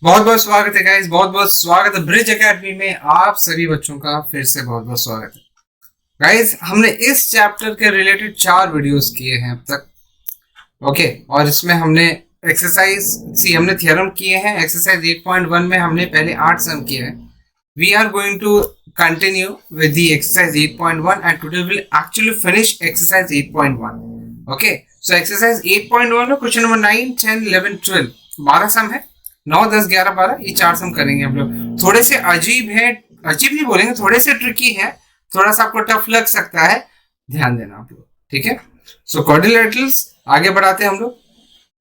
बहुत बहुत स्वागत है गाइस, बहुत बहुत स्वागत है ब्रिज एकेडमी में। आप सभी बच्चों का फिर से बहुत बहुत स्वागत है गाइस। हमने इस चैप्टर के रिलेटेड 4 वीडियोस किए हैं अब तक। ओके, और इसमें हमने हमने थ्योरम किए हैं। एक्सरसाइज 8.1 में हमने पहले 8 सम किए हैं। We are going to continue with the exercise 8.1 and today will actually finish exercise 8.1। Okay, so exercise 8.1 में क्वेश्चन नंबर 9, 10, 11, 12 12 सम है। 9, 10, 11, 12 ये 4 सम करेंगे हम लोग। थोड़े से अजीब है, अजीब नहीं बोलेंगे, थोड़े से ट्रिकी है, थोड़ा सा आपको टफ लग सकता है, ध्यान देना आप लोग, ठीक है। सो क्वाड्रिलेटरल्स आगे बढ़ाते हैं हम लोग।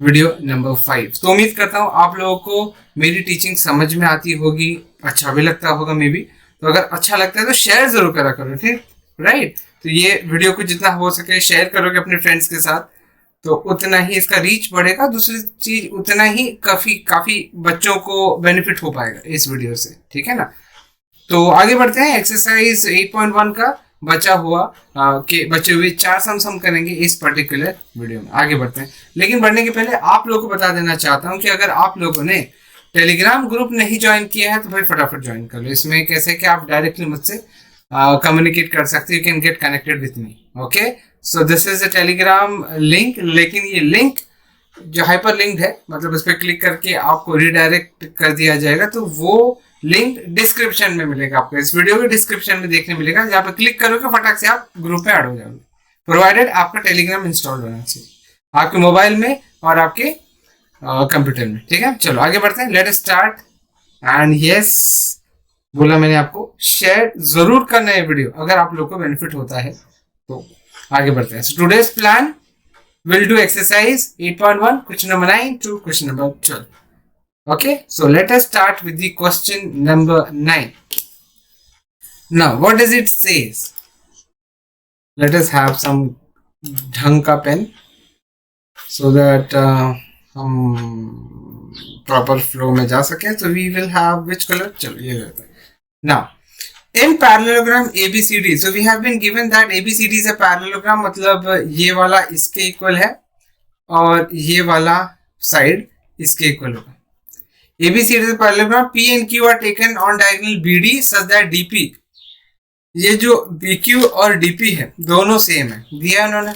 Video number 5। तो उम्मीद करता हूँ आप लोगों को मेरी टीचिंग समझ में आती होगी, अच्छा भी लगता होगा मे बी। तो अगर अच्छा लगता है तो शेयर जरूर करा करो, ठीक, राइट। तो ये वीडियो को जितना हो सके शेयर करोगे अपने फ्रेंड्स के साथ तो उतना ही इसका रीच बढ़ेगा। दूसरी चीज, उतना ही काफी बच्चों को बेनिफिट हो पाएगा इस वीडियो से, ठीक है ना। तो आगे बढ़ते हैं। एक्सरसाइज 8.1 का बचा हुआ के बचे हुए 4 सम हम करेंगे इस पर्टिकुलर वीडियो में। आगे बढ़ते हैं, लेकिन बढ़ने के पहले आप लोगों को बता देना चाहता हूं कि अगर आप लोगों ने टेलीग्राम ग्रुप नहीं ज्वाइन किया है तो भाई फटाफट ज्वाइन कर लो। इसमें कैसे कि आप डायरेक्टली मुझसे कम्युनिकेट कर सकते हो, you can get connected with me. Okay, so this is a Telegram link, लेकिन ये लिंक जो हाइपर लिंक्ड है, मतलब उस पर क्लिक करके आपको रिडायरेक्ट कर दिया जाएगा। तो वो लिंक डिस्क्रिप्शन में मिलेगा, आपको इस वीडियो के डिस्क्रिप्शन में देखने मिलेगा। जहाँ पे क्लिक करोगे फटाक से आप ग्रुप में ऐड हो जाओगे, प्रोवाइडेड आपका टेलीग्राम इंस्टॉल होना चाहिए आपके मोबाइल में और आपके कंप्यूटर में, ठीक है। चलो आगे बढ़ते हैं, let us start. And yes, बोला मैंने आपको शेयर जरूर करना है वीडियो अगर आप लोग को बेनिफिट होता है तो। आगे बढ़ते हैं। Today's plan will do exercise 8.1 question number 9 to question number 12. Okay, so let us start with the question number 9. Now what does it says? Let us have some ढंग का पेन so that हम proper flow में जा सके। तो we will have which colour, चलो ये रहता है। Now in parallelogram ABCD, so we have been given that ABCD is a parallelogram, मतलब ये वाला इसके इक्वल है और ये वाला साइड इसके इक्वल होगा। ABCD is a parallelogram. P and Q are taken on diagonal BD such that DP, ये जो BQ और DP है दोनों सेम है, दिया उन्होंने।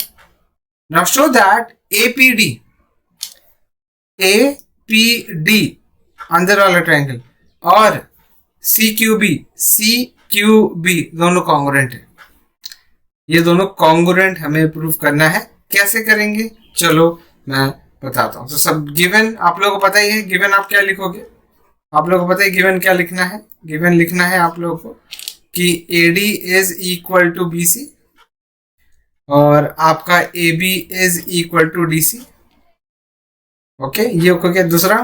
Now show that APD अंदर वाला ट्रायंगल और CQB दोनों कॉन्ग्रुएंट है। ये दोनों कॉन्ग्रुएंट हमें प्रूव करना है। कैसे करेंगे चलो मैं बताता हूँ। तो सब गिवन आप लोगों को पता ही है। गिवन आप क्या लिखोगे, आप लोगों को पता है गिवन क्या लिखना है। गिवन लिखना है आप लोगों को कि AD is equal to BC और आपका AB is equal to DC। Okay, ये हो गया दूसरा।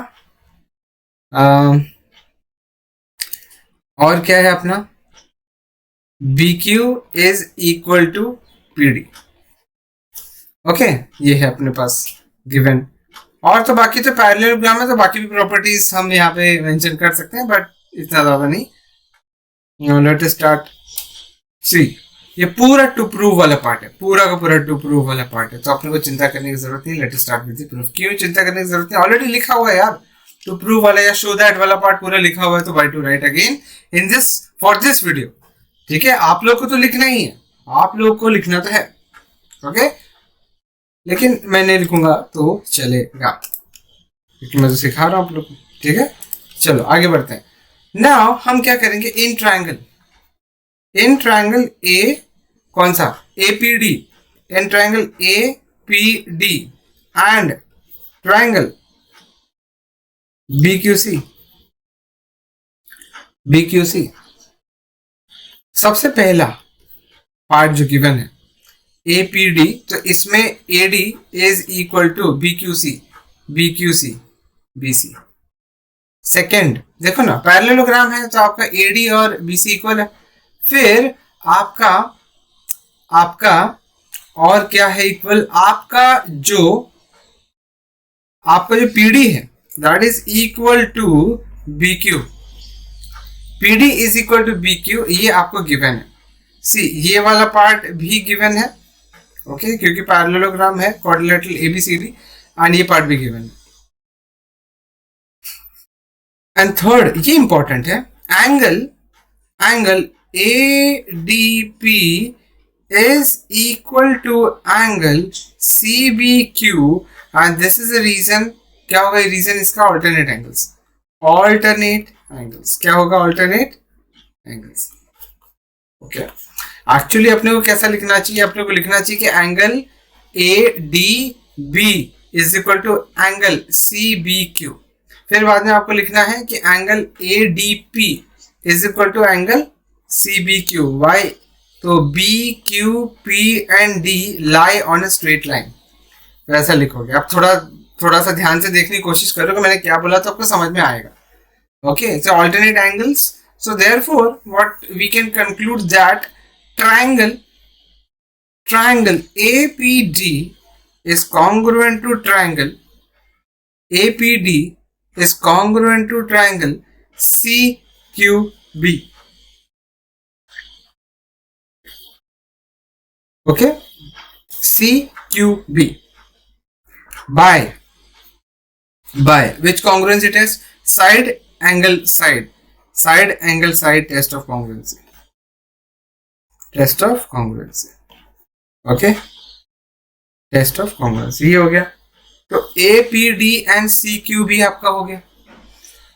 और क्या है अपना, BQ is equal to PD। Okay, ये है अपने पास गिवन। और तो बाकी तो पैरेललोग्राम है तो बाकी भी प्रॉपर्टीज हम यहाँ पे मेंशन कर सकते हैं, बट इतना ज्यादा नहीं। Late us start. सी, ये पूरा टू प्रूव वाला पार्ट है, पूरा का पूरा टू प्रूव वाला पार्ट है, तो अपने को चिंता करने की जरूरत नहीं। Late us start with the proof. क्यों चिंता करने की जरूरत नहीं, ऑलरेडी लिखा हुआ है यार। टू प्रूव वाला या शो दैट वाला पार्ट पूरा लिखा हुआ है, तो by two right again in this for this video, ठीक है। आप लोग को तो लिखना ही है, आप लोग को लिखना तो है, ओके। लेकिन मैं नहीं लिखूंगा तो चलेगा क्योंकि मैं तो सिखा रहा हूं आप लोग को, ठीक है। चलो आगे बढ़ते हैं। नाउ हम क्या करेंगे, इन ट्रायंगल ए, कौन सा, APD, in triangle APD and triangle BQC। सबसे पहला पार्ट जो गिवन है APD, तो इसमें AD is equal to BQC BC। Second देखो ना, पैरेललोग्राम है तो आपका AD और BC इक्वल है। फिर आपका और क्या है इक्वल, आपका जो PD है that is equal to BQ। PD is equal to BQ, ये आपको गिवन है। सी, ये वाला पार्ट भी गिवन है, ओके, क्योंकि पैरेललोग्राम है क्वाड्रिलेटरल ABCD, एंड ये पार्ट भी गिवन है। एंड थर्ड, ये इंपॉर्टेंट है, angle ADP is equal to angle CBQ and this is the reason. क्या होगा रीजन इसका? alternate angles. क्या होगा? alternate angles. ओके, एक्चुअली अपने को कैसा लिखना चाहिए? अपने को लिखना चाहिए कि angle ADB is equal to angle CBQ, फिर बाद में आपको लिखना है कि angle ADP is equal to angle CBQ. Why? तो BQP and D lie on a straight line, वैसा लिखोगे. आप थोड़ा सा ध्यान से देखने की कोशिश करोगे मैंने क्या बोला तो आपको समझ में आएगा. Okay, so alternate angles. So therefore what we can conclude that triangle APD is congruent to triangle CQB. Okay, CQB by which congruence it is? Side angle side test of congruency. Okay, test of congruency ये हो गया. तो APD and CQB आपका हो गया.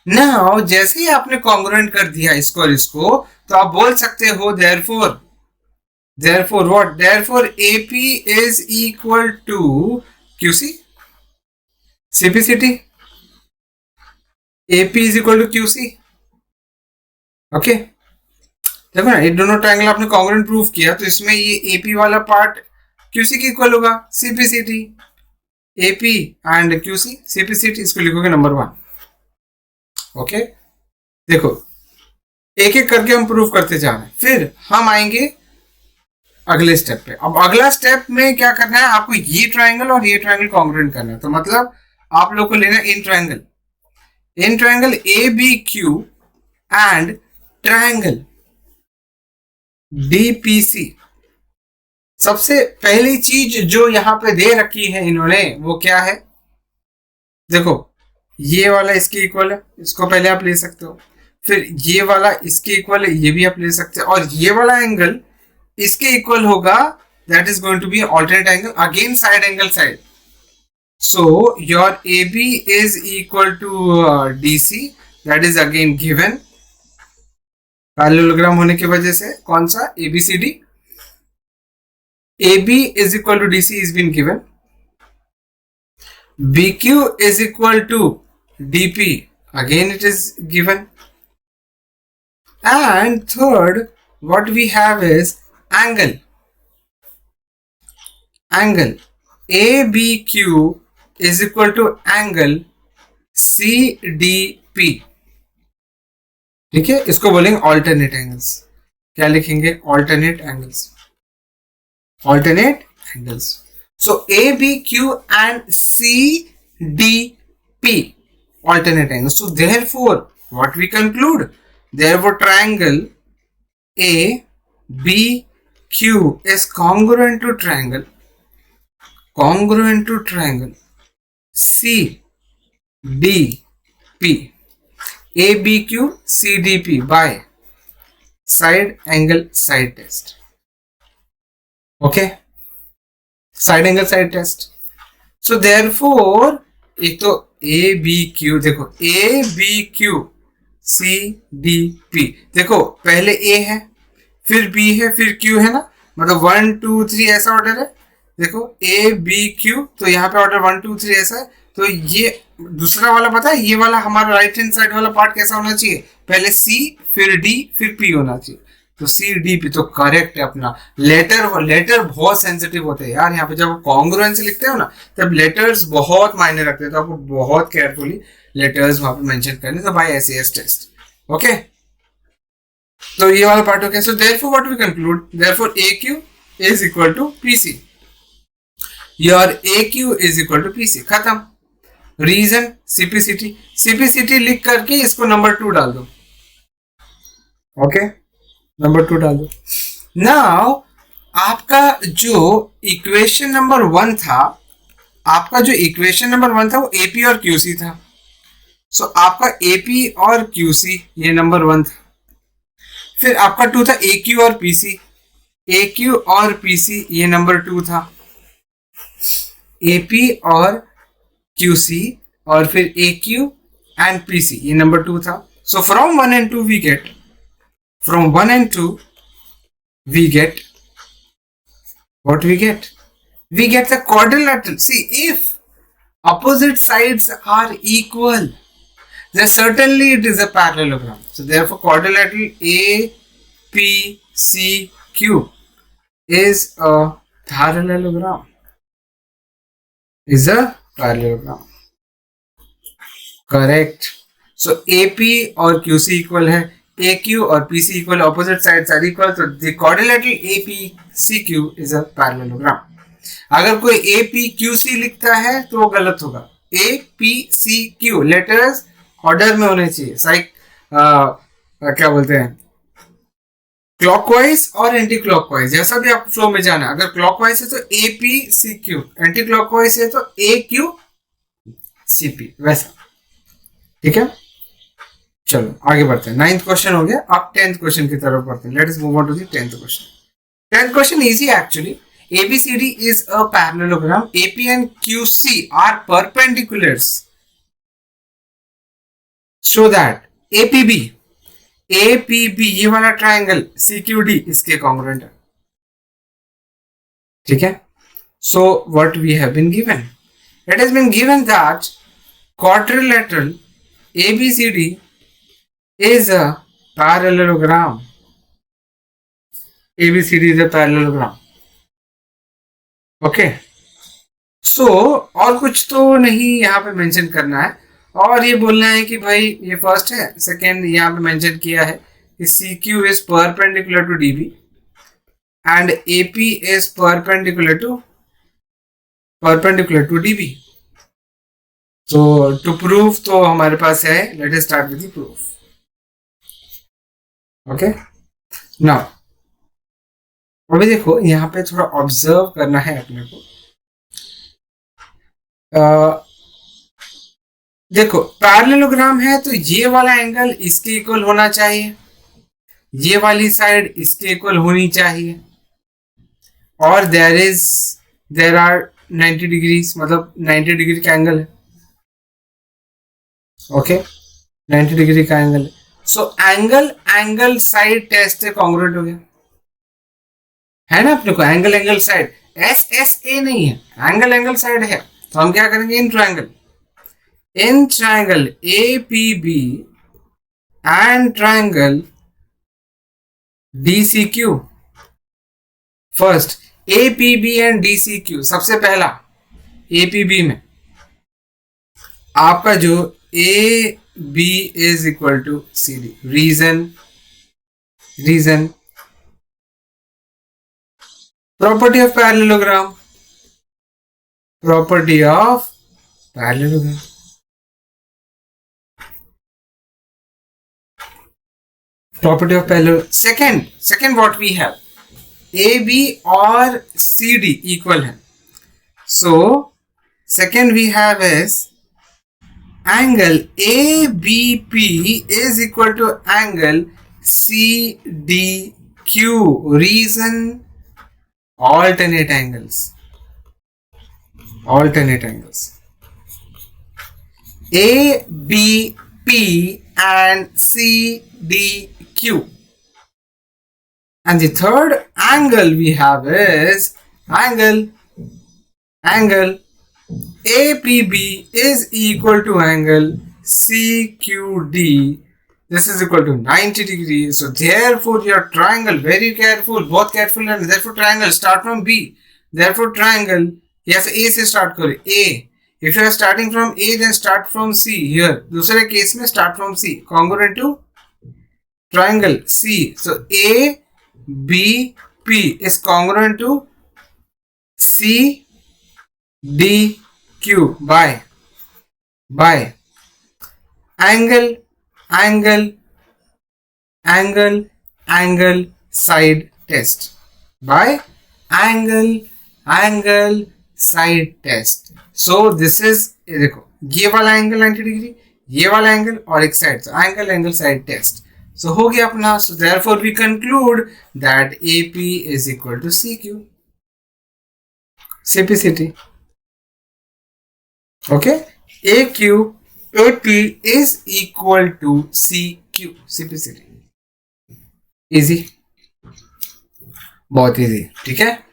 Now जैसे ही आपने congruent कर दिया इसको और इसको, तो आप बोल सकते हो therefore what? Therefore AP is equal to QC CPCT. AP is equal to QC. Okay, देखो ना, ये दोनों ट्रायंगल आपने कॉन्ग्रुएंट प्रूव किया, तो इसमें ये AP वाला पार्ट QC के इक्वल होगा. CPCT, AP and QC CPCT, इसको लिखोगे नंबर 1. ओके, देखो एक एक करके हम प्रूव करते जा रहे हैं, फिर हम आएंगे अगले स्टेप पे. अब अगला स्टेप में क्या करना है? आपको ये ट्रायंगल और ये ट्रायंगल कॉन्ग्रुएंट करना है. तो मतलब आप लोग को लेना in triangle ABQ and triangle DPC. सबसे पहली चीज जो यहां पे दे रखी है इन्होंने, वो क्या है? देखो, ये वाला इसके इक्वल है, इसको पहले आप ले सकते हो. फिर ये वाला इसके इक्वल है, ये भी आप ले सकते हो. और ये वाला एंगल इसके इक्वल होगा, that is going to be alternate angle, again side angle side. So your AB is equal to DC, that is again given parallelogram होने की वजह से. कौन सा? ABCD. AB is equal to DC is been given. BQ is equal to DP, again it is given. And third, what we have is angle ABQ is equal to angle CDP. ठीक है, इसको बोलेंगे alternate angles. क्या लिखेंगे? Alternate angles. So ABQ and CDP alternate angles. So therefore what we conclude? Therefore triangle ABQ is congruent to triangle CDP. ABQ CDP by side angle side test. Okay, side angle side test. So therefore एक तो ABQ, देखो ABQ CDP, देखो पहले A है, फिर B है, फिर Q है ना, मतलब 1 2 3 ऐसा ऑर्डर है. देखो ABQ, तो यहाँ पे ऑर्डर 1 2 3 ऐसा है. तो ये दूसरा वाला पता है, ये वाला हमारा राइट हैंड साइड वाला पार्ट कैसा होना चाहिए? पहले C, फिर D, फिर P होना चाहिए. तो CDP तो करेक्ट है अपना. लेटर बहुत सेंसिटिव होते हैं यार. यहाँ पे जब कॉन्ग्रुएंसी लिखते हो ना, तब लेटर्स बहुत मायने रखते हैं, तो आपको बहुत केयरफुली लेटर्स वहां पे मेंशन करने. तो बाय SAS टेस्ट. ओके, तो ये वाला पार्ट हो गया. So therefore what we conclude? Therefore AQ is equal to PC. Your AQ is equal to PC. खत्म. रीजन CPCT लिख करके इसको नंबर 2 डाल दो. ओके, नंबर 2 डाल दो. नाउ आपका जो इक्वेशन नंबर 1 था, वो AP और QC था. सो आपका एपी और क्यूसी ये नंबर 1 था। फिर आपका 2 था AQ और PC। AQ और PC ये नंबर 2 था। AP और QC और फिर AQ एंड PC ये नंबर 2 था। So from 1 and 2 we get what we get? We get the quadrilateral. See, if opposite sides are equal, then certainly it is a parallelogram. So therefore quadrilateral APCQ is a parallelogram. Is a parallelogram. Correct. So AP और QC equal है, AQ और PC equal, opposite sides are equal, so the quadrilateral APCQ is a parallelogram. अगर कोई APQC लिखता है तो वो गलत होगा। APCQ लेटर्स ऑर्डर में होने चाहिए, क्या बोलते हैं, क्लॉकवाइज और एंटी क्लॉकवाइज, जैसा भी आपको फ्लो में जाना है। अगर क्लॉकवाइज है तो APCQ, एंटी क्लॉकवाइज है तो AQCP, वैसा। ठीक है, चलो आगे बढ़ते हैं। 9th क्वेश्चन हो गया, अब 10th क्वेश्चन की तरफ बढ़ते हैं। Let us move on to the 10th question. 10th question easy actually. ABCD is a parallelogram. AP and QC are perpendiculars. So that APB ये वाला ट्राइंगल CQD इसके कॉन्ग्रुएंट है। ठीक है, so what we have been given? It has been given that quadrilateral ABCD is a parallelogram. ABCD is a parallelogram. Okay, so और कुछ तो नहीं यहाँ पे मेंशन करना है, और ये बोलना है कि भाई ये फर्स्ट है, सेकेंड यहाँ पे मेंशन किया है कि CQ is perpendicular to DB and AP is perpendicular to DB। तो टू प्रूव तो हमारे पास है, let us start with the proof. Okay, now अभी देखो यहाँ पे थोड़ा ऑब्जर्व करना है अपने को। देखो पैरेललोग्राम है तो ये वाला एंगल इसके इक्वल होना चाहिए, ये वाली साइड इसके इक्वल होनी चाहिए, और देयर आर 90 डिग्रीज, मतलब 90 डिग्री का एंगल है। ओके, 90 डिग्री का एंगल है। सो एंगल साइड टेस्ट से कॉन्ग्रुएंट हो गया है ना अपने को। एंगल साइड SSA नहीं है, एंगल साइड है। तो हम क्या करेंगे, in triangle APB and triangle DCQ। First APB and DCQ, सबसे पहला APB में आपका जो AB is equal to CD। Reason property of parallelogram, second what we have, AB और CD equal है। so second we have is angle ABP is equal to angle CDQ। reason alternate angles, ABP and CDQ, and the third angle we have is angle APB is equal to angle CQD. This is equal to 90 degrees. So therefore your triangle, very careful, बहुत careful, and therefore triangle start from B. Therefore triangle, yes, A से start करें, A. If you are starting from A, then start from C. Here, दूसरे case में start from C, congruent to triangle C. So ABP is congruent to CDQ by angle side test, by angle side test. So this is, देखो ये वाला angle 90 degree, ये वाला angle और एक side, angle side test. So हो गया अपना। So therefore we conclude that AP is equal to CQ, CPCT। Okay, AP is equal to CQ, CPCT। Easy, बहुत इजी, ठीक है।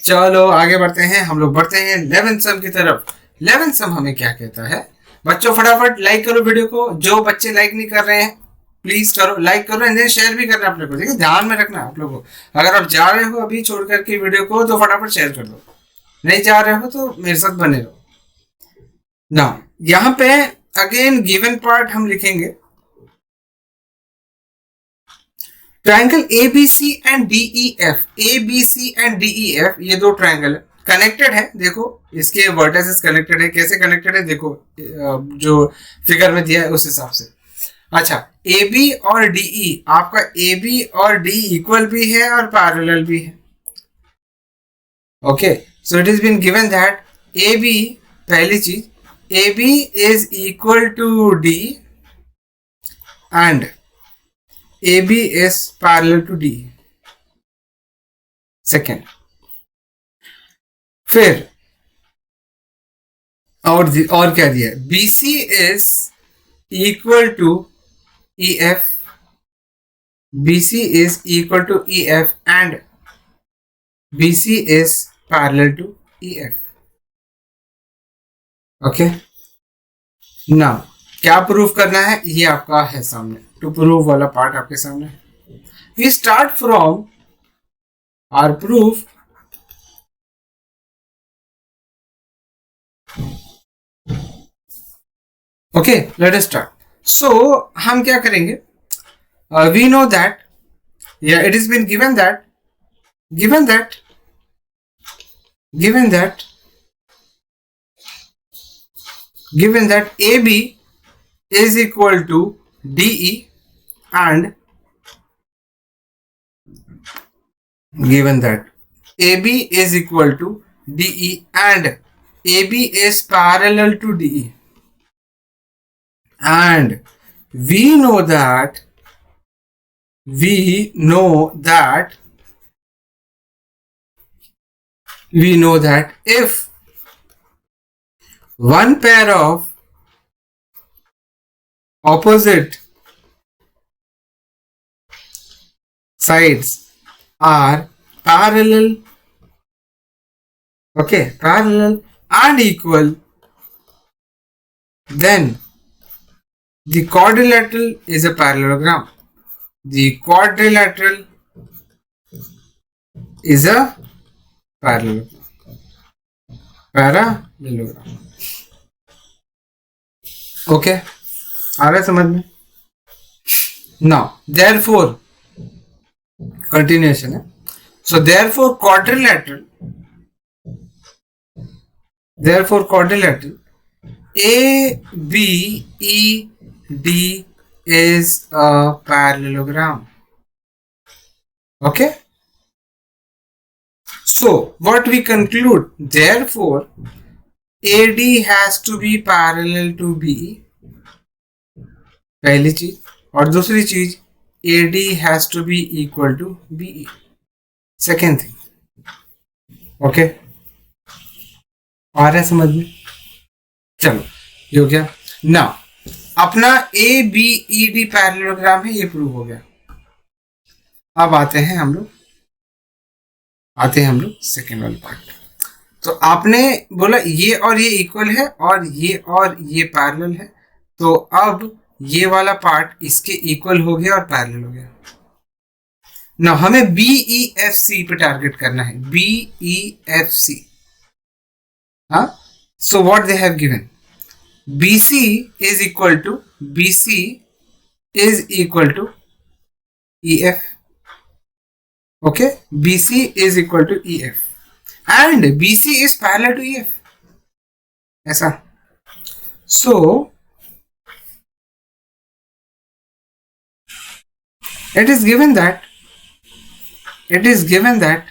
चलो आगे बढ़ते हैं, हम लोग बढ़ते हैं 11th सम की तरफ। 11th सम हमें क्या कहता है बच्चों? फटाफट लाइक करो वीडियो को, जो बच्चे लाइक नहीं कर रहे हैं प्लीज करो, लाइक करो एंड शेयर भी करना अपने को, ठीक है। ध्यान में रखना आप लोगों को, अगर आप जा रहे हो अभी छोड़ करके वीडियो को तो फटाफट शेयर कर दो, नहीं जा रहे हो तो मेरे साथ बने रहो ना। यहाँ पे अगेन गिवन पार्ट हम लिखेंगे, triangle ABC and DEF, ABC and DEF ये दो ट्रायंगल कनेक्टेड है। देखो इसके वर्टिसेस कनेक्टेड है, कैसे कनेक्टेड है देखो, जो फिगर में दिया है उस हिसाब से। अच्छा, AB और DE, आपका AB और DE इक्वल भी है और पैरेलल भी है। Okay, so it is been given that AB, पहली चीज, AB is equal to D and AB is parallel to D। Second, फिर और क्या दिया? BC is equal to EF, BC is equal to EF and BC is parallel to EF। Okay, now क्या prove करना है ये आपका है सामने, टू प्रूव वाला पार्ट आपके सामने। We start from our proof. Okay, let us start. So हम क्या करेंगे, वी नो दैट, या it is been given that AB is equal to DE and given that AB is equal to DE and AB is parallel to DE, and we know that if one pair of opposite sides are parallel and equal, then the quadrilateral is a parallelogram. The quadrilateral is a parallelogram। Okay, आ रहा है समझ में? Now therefore continuation है। So therefore quadrilateral ABED is a parallelogram। Okay, so what we conclude, therefore AD has to be parallel to BE, पहली चीज, और दूसरी चीज AD has to be equal to BE, second thing. Okay, आ रहा है समझ में? चलो ये हो गया ना, अपना ABED पैरेललोग्राम है, ये प्रूव हो गया। अब आते हैं हम लोग सेकेंड वाले पार्ट। तो आपने बोला ये और ये इक्वल है और ये पैरेलल है, तो अब ये वाला पार्ट इसके इक्वल हो गया और पैरेलल हो गया ना। हमें BEFC पे टारगेट करना है, BEFC। हाँ, so what they have given, BC is equal to EF। okay, BC is equal to EF and BC is parallel to EF, ऐसा। so it is given that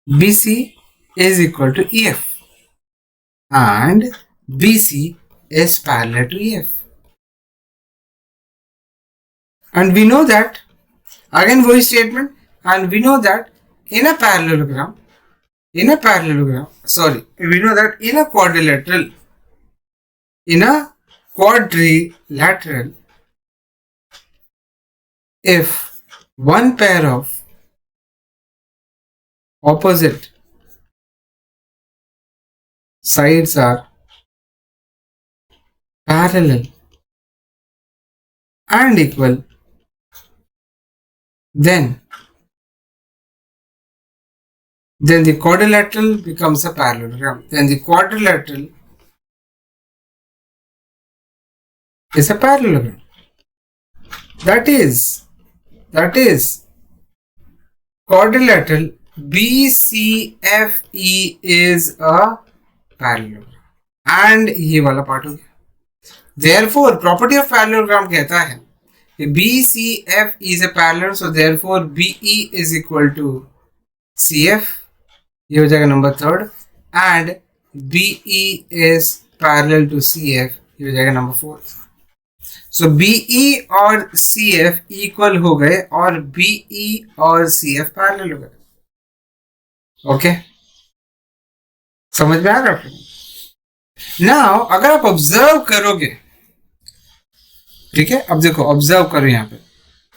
BC is equal to EF and BC is parallel to EF. And we know that, again वही statement, and we know that in a parallelogram, we know that in a quadrilateral, if one pair of opposite sides are parallel and equal, then the quadrilateral becomes a parallelogram. Then the quadrilateral is a parallelogram. That is quadrilateral BCFE is a parallelogram. And ये वाला part हो गया. Therefore, property of parallelogram कहता है कि BCF is a parallel, so therefore BE is equal to CF. ये हो जाएगा number 3rd. And BE is parallel to CF. ये हो जाएगा नंबर 4th. So BE और CF इक्वल हो गए और BE और CF पैरेलल हो गए. ओके, समझ में आ रहा है? नाउ अगर आप ऑब्जर्व करोगे, ठीक है, अब देखो ऑब्जर्व करो यहाँ पे.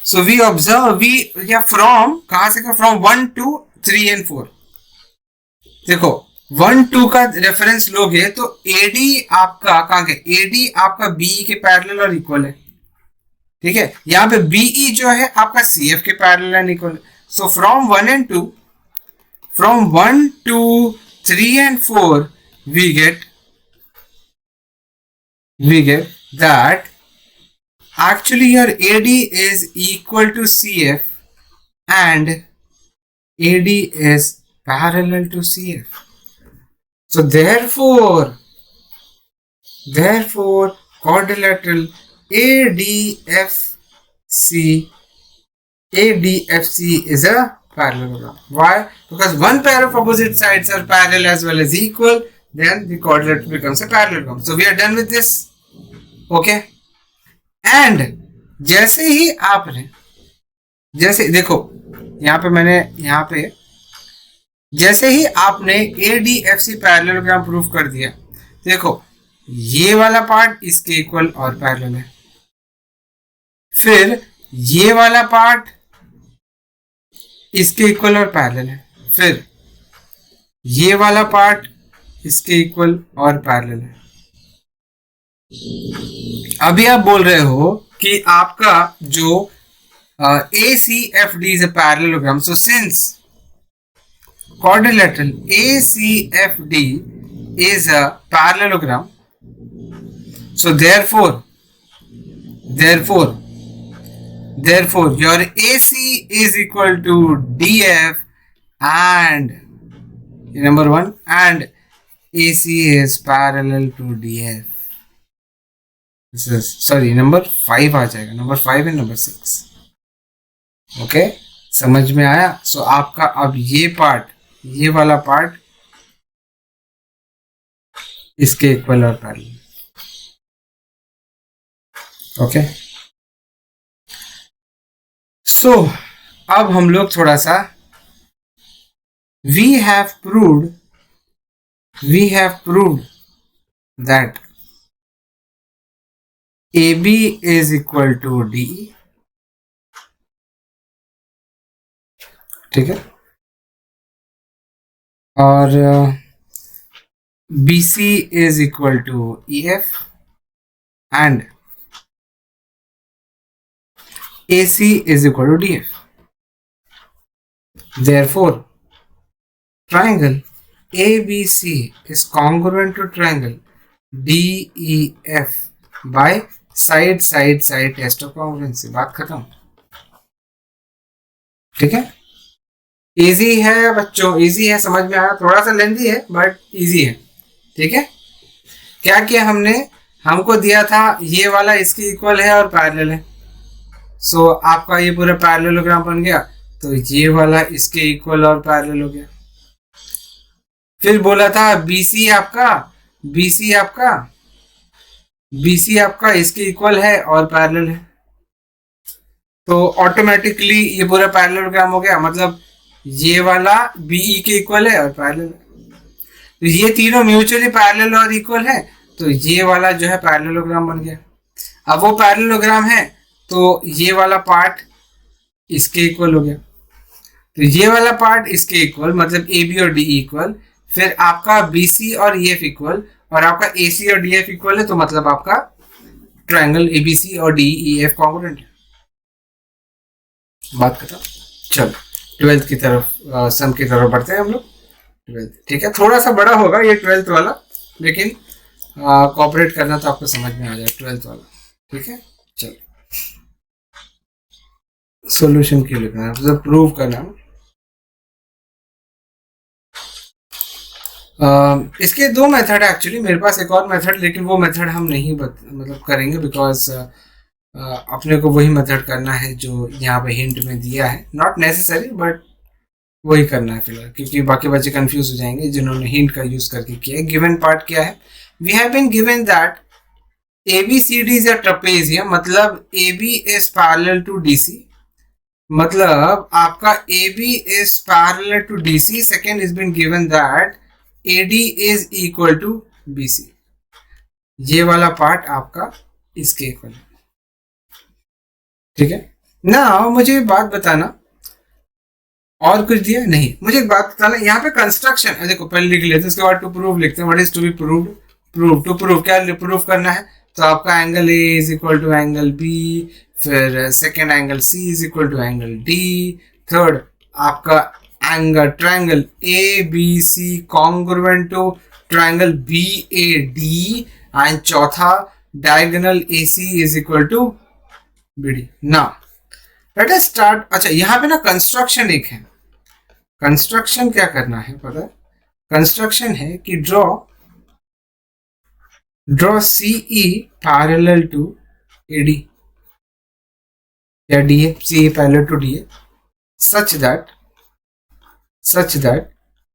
सो वी ऑब्जर्व या फ्रॉम कहां से का, फ्रॉम 1 2 3 एंड 4. देखो 1 2 का रेफरेंस लोगे तो AD आपका कहां के, AD आपका BE के पैरेलल और इक्वल है. ठीक है, यहाँ पे BE जो है आपका CF के parallel and equal. So from 1 and 2, from 1 2 3 and 4 we get that actually your AD is equal to CF and AD is parallel to CF. So therefore quadrilateral ADFC is a parallelogram. Why? Because one pair of opposite sides are parallel as well as equal, then the quadrilateral becomes a parallelogram. So we are done with this. Okay. And जैसे ही आपने, जैसे देखो यहाँ पे मैंने यहाँ पे जैसे ही आपने ADFC पैरेललोग्राम प्रूफ कर दिया, देखो ये वाला पार्ट इसके इक्वल और पैरेलल है, फिर ये वाला पार्ट इसके इक्वल और पैरेलल है, फिर ये वाला पार्ट इसके इक्वल और पैरेलल है. अभी आप बोल रहे हो कि आपका जो ACFD is a parallelogram, so since quadrilateral ACFD is a parallelogram, so therefore your AC is equal to DF and number 1, and AC is parallel to DF. This is sorry number 5 आ जाएगा, number 5 and number 6. Okay, समझ में आया? सो आपका अब ये part, ये वाला part इसके इक्वल और पैरेलल. ओके, सो अब हम लोग थोड़ा सा we have proved that AB is equal to DE. ठीक है, और BC is equal to EF and AC is equal to DF. Therefore, triangle ABC is congruent to triangle DEF by side test of congruency. बात खत्म. ठीक है, easy है बच्चों, easy है, समझ में आया? थोड़ा सा लेंथी है बट इजी है. ठीक है, क्या किया हमने, हमको दिया था ये वाला इसके इक्वल है और पैरेलल है, सो आपका ये पूरा पैरेललोग्राम बन गया, तो ये वाला इसके इक्वल और पैरेलल हो गया. फिर बोला था BC आपका BC आपका इसके इक्वल है और पैरेलल है, तो ऑटोमेटिकली ये पूरा पैरेललोग्राम हो गया, मतलब ये वाला BE के इक्वल है और पैरेलल है। तो ये तीनों म्यूचुअली पैरेलल और इक्वल है, तो ये वाला जो है पैरेललोग्राम बन गया। अब वो पैरेललोग्राम है तो ये वाला पार्ट इसके इक्वल हो गया, तो ये वाला पार्ट इसके इक्वल, मतलब AB और DE इक्वल, फिर आपका BC और EF इक्वल, और आपका AC और DF इक्वल है, तो मतलब आपका ट्रायंगल ABC और DEF कॉन्ग्रुएंट है। बात खत्म। चलो 12th की तरफ, सम की तरफ बढ़ते हैं हम लोग। 12th ठीक है, थोड़ा सा बड़ा होगा ये 12th वाला, लेकिन कॉपरेट करना तो आपको समझ में आ जाए 12th वाला। ठीक है, चलो सॉल्यूशन क्यों लिखना है, मतलब प्रूव करना है। इसके दो मेथड है एक्चुअली, मेरे पास एक और मेथड, लेकिन वो मेथड हम नहीं मतलब करेंगे, बिकॉज अपने को वही मेथड करना है जो यहाँ पे हिंट में दिया है। नॉट नेसेसरी, बट वही करना है फिलहाल, क्योंकि बाकी बच्चे कंफ्यूज हो जाएंगे जिन्होंने हिंट का यूज करके किया है। गिवन पार्ट क्या है, we have been given that ABCD is a trapezium, मतलब AB is parallel to DC, मतलब आपका AB is parallel to DC। Second is been given that AD is equal to BC, ये वाला part आपका इसके equal है। ठीक है ना, मुझे बात बताना, और कुछ दिया नहीं, मुझे एक बात बताना, यहाँ पे कंस्ट्रक्शन देखो पहले लिख लेते हैं, उसके बाद टू प्रूव लिखते हैं। What is to be proved, prove to prove, क्या प्रूव करना है, तो आपका angle A is equal to angle B, फिर second angle C is equal to angle D, third आपका angle triangle ABC congruent to triangle BAD, and चौथा diagonal AC is equal to BD। ना let us start. अच्छा यहाँ पे ना construction एक है, कंस्ट्रक्शन क्या करना है पता है, कंस्ट्रक्शन है कि draw CE parallel to AD या DA, CE parallel to DA, such that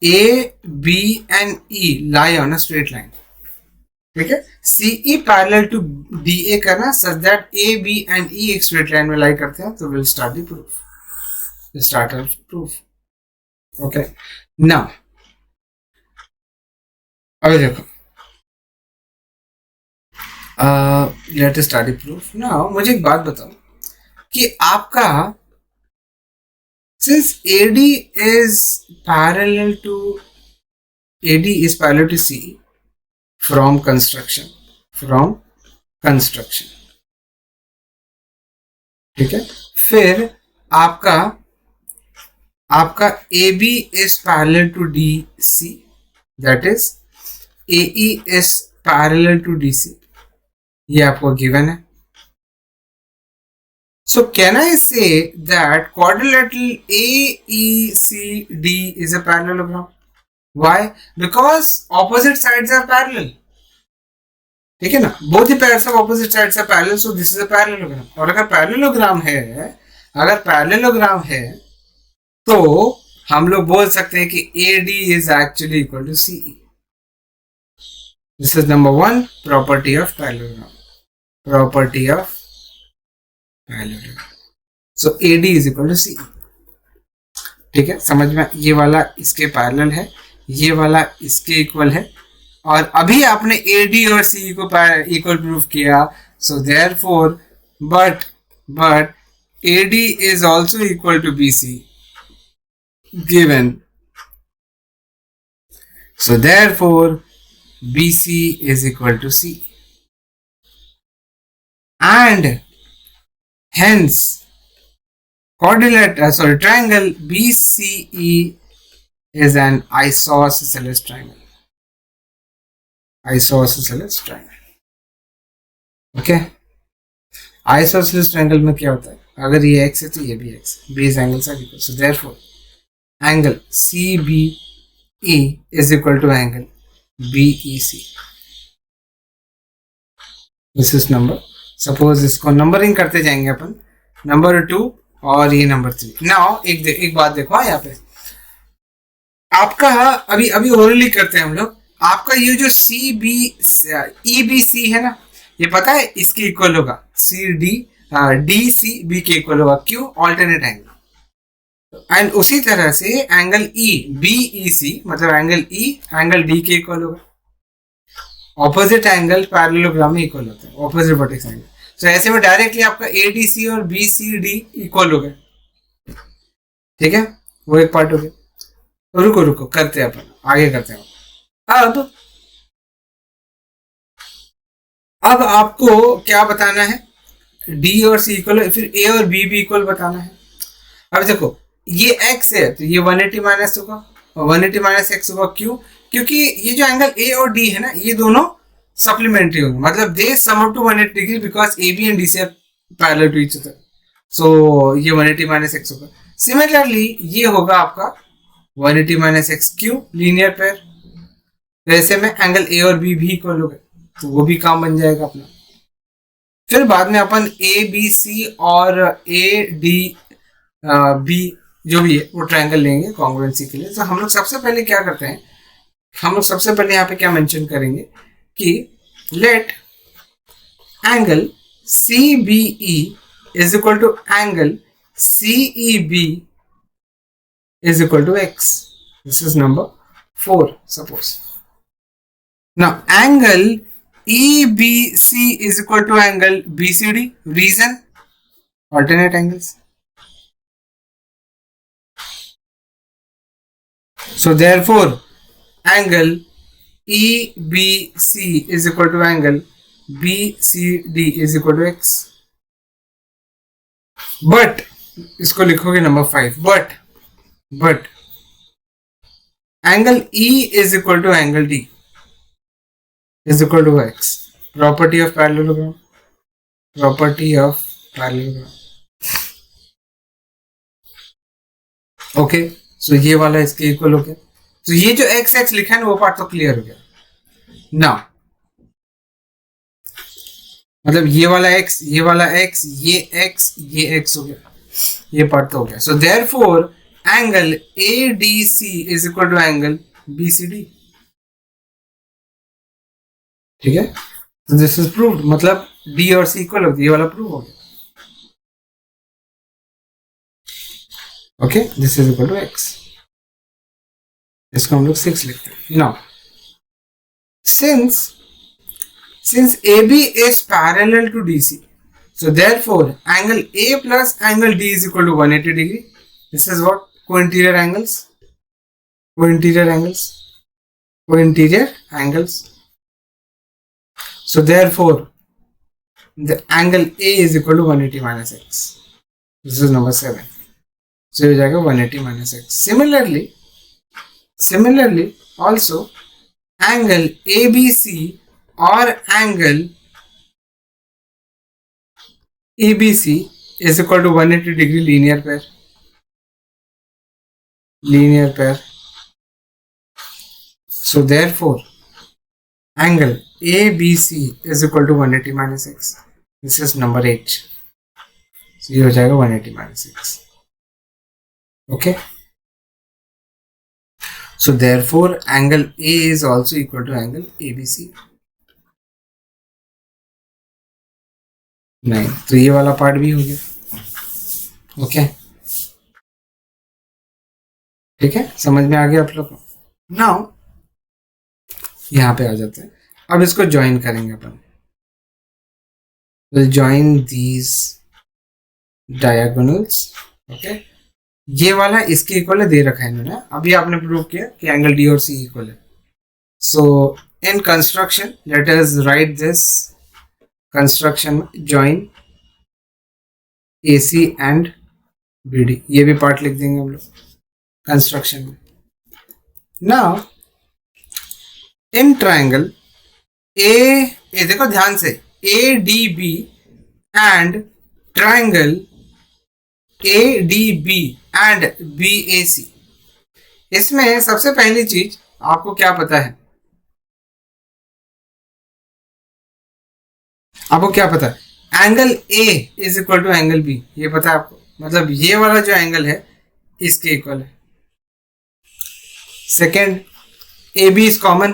A, B and E lie on a straight line। ठीक है, CE पैरेलल टू DA करना, such that A, B and E एक straight line में लाई करते हैं, तो will start the proof, start of proof. Okay now अभी देखो, late us start the proof. Now मुझे एक बात बताओ कि आपका since AD is parallel to CE from construction, ठीक है, फिर आपका AB is parallel to DC, that is AE is parallel to DC, ये आपको गिवन है। So can I say that quadrilateral AECD is a parallelogram? Why? Because opposite sides are parallel. ठीक है ना, both the pairs of opposite sides are parallel, so this is a parallelogram। और अगर parallelogram है तो हम लोग बोल सकते हैं कि AD is actually equal to CE। This is number one property of parallelogram, so AD is equal to CE। ठीक है, समझ में, ये वाला इसके पैरेलल है, ये वाला इसके इक्वल है, और अभी आपने AD और CE को इक्वल प्रूव किया, so therefore but AD is also equal to BC given, so therefore BC is equal to CE, and hence triangle BCE is an isosceles triangle। Okay, isosceles triangle में क्या होता है, अगर ये x है तो ये भी x, base angles are equal, so therefore angle CBE is equal to angle BEC। This is number, suppose इसको नंबरिंग करते जाएंगे अपन, नंबर 2 और ये नंबर 3। नाउ एक बात देखो यहाँ पे, आपका अभी ओरली करते हैं हम लोग, आपका ये जो EBC है ना, ये पता है इसके इक्वल होगा C D, D C B के इक्वल होगा, क्यों? Alternate angle. एंड उसी तरह से एंगल ई बी ई सी मतलब एंगल ई एंगल डी के इक्वल होगा। ऑपोजिट एंगल पैरेललोग्राम में इक्वल होता है, ऑपोजिट वर्टेक्स एंगल। तो ऐसे में डायरेक्टली आपका ए डी सी और बी सी डी इक्वल हो गए, ठीक है, वो एक पार्ट हो गया। तो रुको रुको करते हैं, अपन आगे करते हैं। अब आपको क्या बताना है? डी और सी इक्वल, फिर ए और बी भी इक्वल बताना है। अब देखो ये x है तो ये 180 माइनस होगा, 180 माइनस एक्स होगा, क्यों? क्योंकि ये जो एंगल ए और डी है ना, ये दोनों सप्लीमेंट्री होंगे, मतलब they sum up to 180 degree because A B and D C are parallel to each other. So ये 180 माइनस एक्स होगा। सिमिलरली ये होगा आपका 180 माइनस एक्स, क्यों? Linear pair. तो ऐसे में एंगल ए और बी भी इक्वल हो गए, तो वो भी काम बन जाएगा अपना। फिर बाद में अपन ए बी सी और ए डी बी जो भी है वो ट्रायंगल लेंगे कॉन्ग्रुएंसी के लिए। तो हम लोग सबसे पहले क्या करते हैं, हम लोग सबसे पहले यहाँ पे क्या मेंशन करेंगे कि let angle C B E is equal to angle C E B is equal to x. This is number 4 suppose. Now angle EBC is equal to angle BCD. Reason? Alternate angles. So therefore, angle EBC is equal to angle BCD is equal to x. But इसको लिखोगे number 5. But angle E is equal to angle D is equal to x. Property of parallelogram. Okay, so ये वाला इसके equal हो गया। तो ये जो एक्स एक्स लिखा है ना वो पार्ट तो क्लियर हो गया ना, मतलब ये वाला एक्स, ये वाला एक्स, ये एक्स, ये एक्स हो गया, ये पार्ट तो हो गया। So therefore angle A D C is equal to angle B C D, ठीक है। तो दिस इज प्रूव्ड, मतलब डी और सी इक्वल होती है, ये वाला प्रूव हो गया। Okay, this is equal to x, इसको हम लोग 6 लिखते हैं। Now since AB is parallel to DC, so therefore angle A plus angle D is equal to 180 degree. This is what? Co-interior angles. So therefore the angle A is equal to 180 minus x. This is number 7. So ये जाएगा 180 minus x. Similarly also angle ABC और angle ABC is equal to 180 degree linear pair. So therefore angle ABC is equal to 180 minus x. This is number 8. So ये हो जाएगा 180 minus x. Okay. So therefore angle A is also equal to angle ABC. नहीं, तो ये वाला part भी हो गया। ओके, ठीक है, समझ में आ गया आप लोग को। नाउ यहाँ पे आ जाते हैं, अब इसको ज्वाइन करेंगे अपन। Will join these diagonals. Okay, ये वाला इसके इक्वल है, दे रखा है इन्होंने, अभी आपने प्रूव किया कि एंगल डी और सी इक्वल है। So in construction let us write this construction, join AC and BD, ये भी पार्ट लिख देंगे हम लोग कंस्ट्रक्शन में। नाउ इन ट्रायंगल ए देखो ध्यान से, ADB and triangle ADB and BAC, इसमें सबसे पहली चीज आपको क्या पता है? आपको क्या पता है? Angle A is equal to angle B, ये पता है आपको, मतलब ये वाला जो एंगल है इसके इक्वल है। Second, AB is common,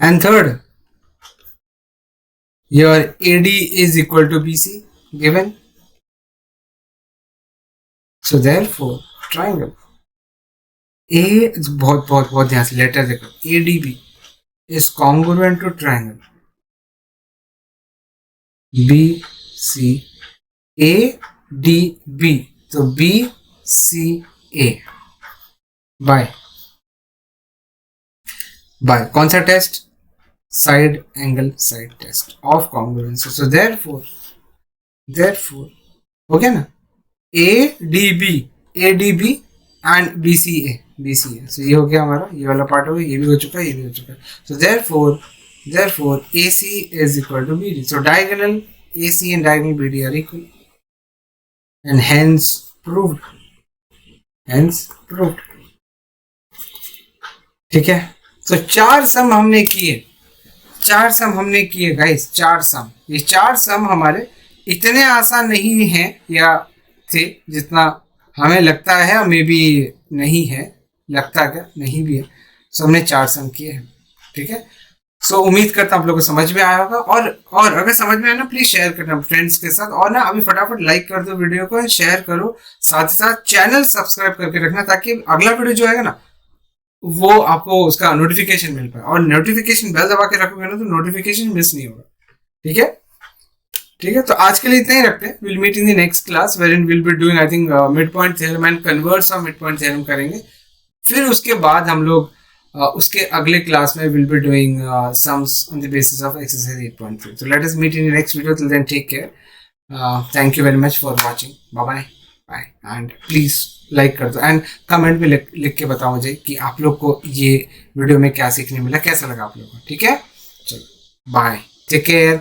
And third, your AD is equal to BC given. So therefore triangle A, बहुत बहुत बहुत ध्यान से लेटर देखो, ADB is congruent to triangle BCADB. तो BCA बाय कौन सा test? Side angle side test of congruency. So therefore हो गया ना, ADB एंड BCA. सो ये हो गया हमारा, ये वाला पार्ट हो गया, ये भी हो चुका है, ये भी हो चुका है. सो therefore AC is equal to BD. So diagonal AC and diagonal BD are equal and hence proved. ठीक है. तो चार सम हमने किए गाइस, चार सम. ये चार सम हमारे इतने आसान नहीं है या थे जितना हमें लगता है, और मे बी नहीं है, लगता क्या नहीं भी है. सो हमने चार सम किए हैं. ठीक है. सो उम्मीद करता हूँ आप लोगों को समझ में आया होगा. और अगर समझ में आया ना, प्लीज शेयर करना फ्रेंड्स के साथ. और ना अभी फटाफट लाइक कर दो वीडियो को, शेयर करो, साथ ही साथ चैनल सब्सक्राइब करके रखना, ताकि अगला वीडियो जो आएगा ना वो आपको उसका नोटिफिकेशन मिल पाए. और नोटिफिकेशन बेल दबा के रखोगे ना तो नोटिफिकेशन मिस नहीं होगा. ठीक है. तो आज के लिए इतना ही रखते हैं. Will meet in the next class wherein will be doing I think mid point theorem and converse of mid point theorem करेंगे. फिर उसके बाद हम लोग उसके अगले क्लास में will be doing sums on the basis of exercise 8.3. So let us meet in the next video. Till then take care. Thank you very much for watching. Bye and please like कर दो and comment में लिख के बताओ मुझे कि आप लोग को ये वीडियो में क्या सीखने मिला, कैसा लगा आप लोग को. ठीक है. चलो बाय, टेक केयर.